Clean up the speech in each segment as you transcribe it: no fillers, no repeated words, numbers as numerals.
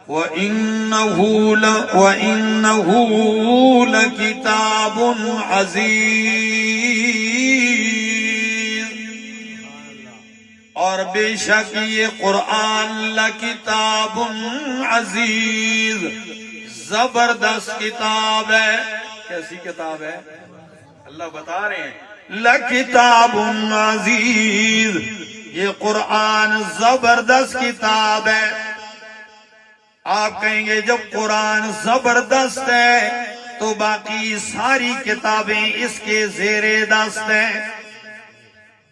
وَإِنَّهُ لَكِتَابٌ عَزِيزٌ، اور بے شک یہ قرآن لَكِتَابٌ عَزِيزٌ، زبردست کتاب ہے۔ کیسی کتاب ہے؟ اللہ بتا رہے ہیں لَكِتَابٌ عَزِيزٌ، یہ قرآن زبردست کتاب ہے۔ آپ کہیں گے جب قرآن زبردست ہے تو باقی ساری کتابیں اس کے زیر دست ہیں،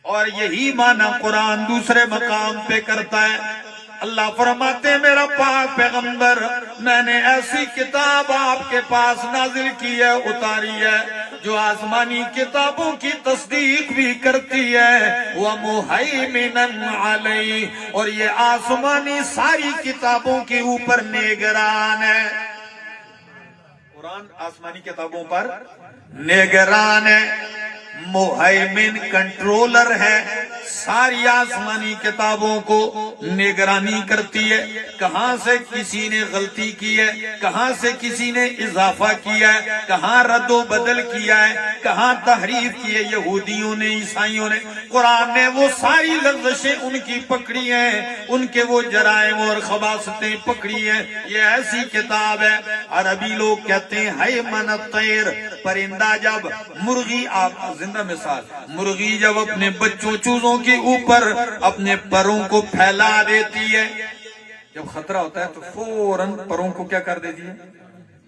اور یہی معنی قرآن دوسرے مقام پہ کرتا ہے۔ اللہ فرماتے ہیں میرا پاک پیغمبر، میں نے ایسی کتاب آپ کے پاس نازل کی ہے، اتاری ہے، جو آسمانی کتابوں کی تصدیق بھی کرتی ہے، وَمُحَيْمِنًا عَلَيْهِ، اور یہ آسمانی ساری کتابوں کے اوپر نگران ہے۔ قرآن آسمانی کتابوں پر نگران ہے، مہیمن کنٹرولر ہے، ساری آسمانی کتابوں کو نگرانی کرتی ہے، کہاں سے کسی نے غلطی کی ہے، کہاں سے کسی نے اضافہ کیا ہے، کہاں رد و بدل کیا ہے، کہاں تحریف کی ہے یہودیوں نے، عیسائیوں نے۔ قرآن نے وہ ساری لغزشیں ان کی پکڑی ہیں، ان کے وہ جرائم اور خباثتیں پکڑی ہیں۔ یہ ایسی کتاب ہے، عربی لوگ کہتے ہیں حیمن الطیر، پرندہ جب مرغی، آپ زندہ مثال، مرغی جب اپنے بچوں چوزوں کے اوپر اپنے پروں کو پھیلا دیتی ہے، جب خطرہ ہوتا ہے تو فوراً پروں کو کیا کر دیتی ہے؟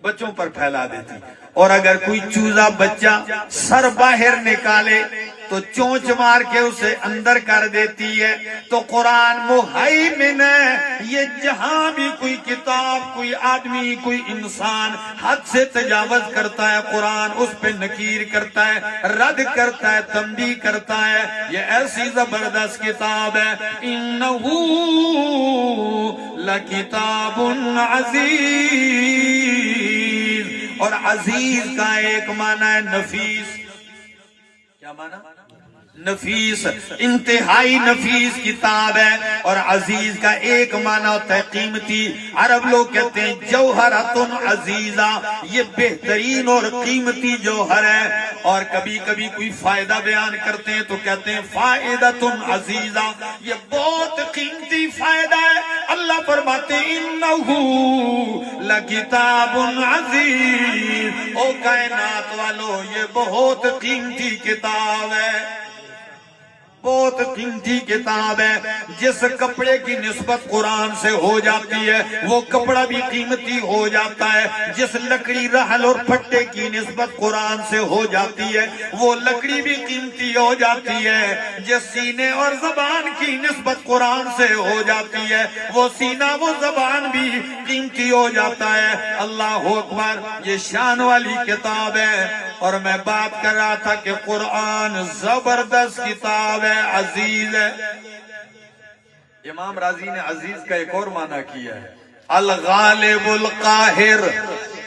بچوں پر پھیلا دیتی ہے۔ اور اگر کوئی چوزا بچہ سر باہر نکالے تو چونچ مار کے اسے اندر کر دیتی ہے۔ تو قرآن مہیمن ہے، یہ جہاں بھی کوئی کتاب، کوئی آدمی، کوئی انسان حد سے تجاوز کرتا ہے، قرآن اس پہ نکیر کرتا ہے، رد کرتا ہے، تنبیہ کرتا ہے۔ یہ ایسی زبردست کتاب ہے، اِنَّهُ لَكِتَابٌ عَزِيزٌ، اور عزیز کا ایک معنی ہے نفیس۔ کیا معنی؟ نفیس، انتہائی نفیس کتاب ہے۔ اور عزیز کا ایک معنی ہوتا ہے قیمتی، عرب لوگ کہتے ہیں جوہرۃ عزیزہ، یہ بہترین اور قیمتی جوہر ہے۔ اور کبھی کبھی کوئی فائدہ بیان کرتے ہیں تو کہتے ہیں فائدۃ عزیزہ، یہ بہت قیمتی فائدہ ہے۔ اللہ فرماتے ہیں اِنَّهُ لَكِتَابٌ عَزِيزٌ، او کائنات والو یہ بہت قیمتی کتاب ہے، بہت قیمتی کتاب ہے۔ جس کپڑے کی نسبت قرآن سے ہو جاتی ہے وہ کپڑا بھی قیمتی ہو جاتا ہے، جس لکڑی رحل اور پھٹے کی نسبت قرآن سے ہو جاتی ہے وہ لکڑی بھی قیمتی ہو جاتی ہے، جس سینے اور زبان کی نسبت قرآن سے ہو جاتی ہے وہ سینہ وہ زبان بھی قیمتی ہو جاتا ہے۔ اللہ اکبر، یہ شان والی کتاب ہے۔ اور میں بات کر رہا تھا کہ قرآن زبردست کتاب ہے، عزیز ہے۔ امام راضی نے عزیز کا ایک اور معنی کیا ہے الغالب القاہر،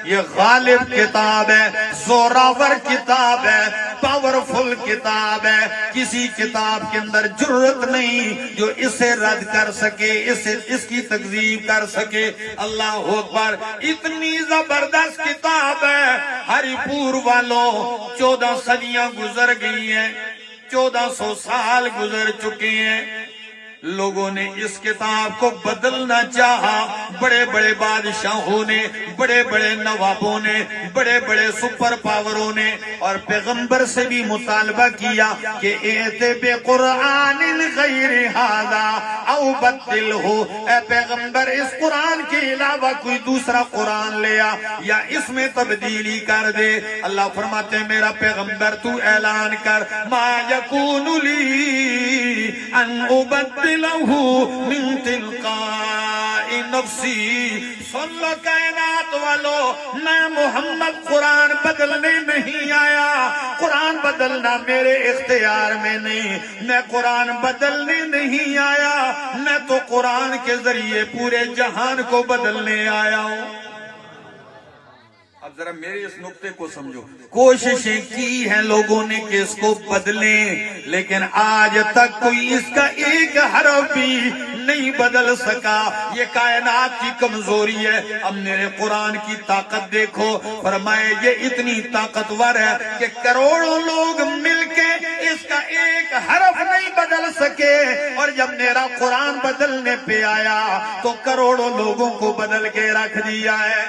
یہ غالب کتاب ہے، زوراور کتاب ہے، پاورفل کتاب ہے۔ کسی کتاب کے اندر جرت نہیں جو اسے رد کر سکے، اس کی تکذیب کر سکے۔ اللہ اکبر، اتنی زبردست کتاب ہے۔ ہری پور والوں 14 صدیاں گزر گئی ہیں، 1400 سال گزر چکے ہیں، لوگوں نے اس کتاب کو بدلنا چاہا، بڑے بڑے بادشاہوں نے، بڑے بڑے نوابوں نے، بڑے بڑے سپر پاوروں نے، اور پیغمبر سے بھی مطالبہ کیا کہ ایت بقرآن غیر ھذا او بدلہ، اے پیغمبر اس قرآن کے علاوہ کوئی دوسرا قرآن لیا یا اس میں تبدیلی کر دے۔ اللہ فرماتے ہیں میرا پیغمبر تو اعلان کر ما یکون لی ان ابدلہ من تلقاء نفسی، سن لو کائنات والو، میں محمد قرآن بدلنے نہیں آیا، قرآن بدلنا میرے اختیار میں نہیں، میں قرآن بدلنے نہیں آیا، میں تو قرآن کے ذریعے پورے جہان کو بدلنے آیا ہوں۔ اب ذرا میرے اس نقطے کو سمجھو. کوششیں کی ہیں لوگوں نے کہ اس کو بدلیں، لیکن آج تک کوئی اس کا ایک حرف بھی نہیں بدل سکا. یہ کائنات کی کمزوری ہے. اب میرے قرآن کی طاقت دیکھو. فرمائے یہ اتنی طاقتور ہے کہ کروڑوں لوگ مل کے اس کا ایک حرف نہیں بدل سکے، اور جب میرا قرآن بدلنے پہ آیا تو کروڑوں لوگوں کو بدل کے رکھ دیا ہے.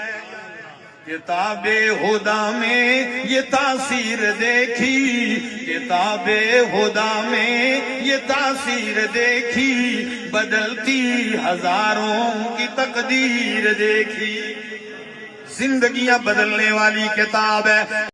کتاب خدا میں یہ تاثیر دیکھی، کتاب خدا میں یہ تاثیر دیکھی، بدلتی ہزاروں کی تقدیر دیکھی. زندگیاں بدلنے والی کتاب ہے.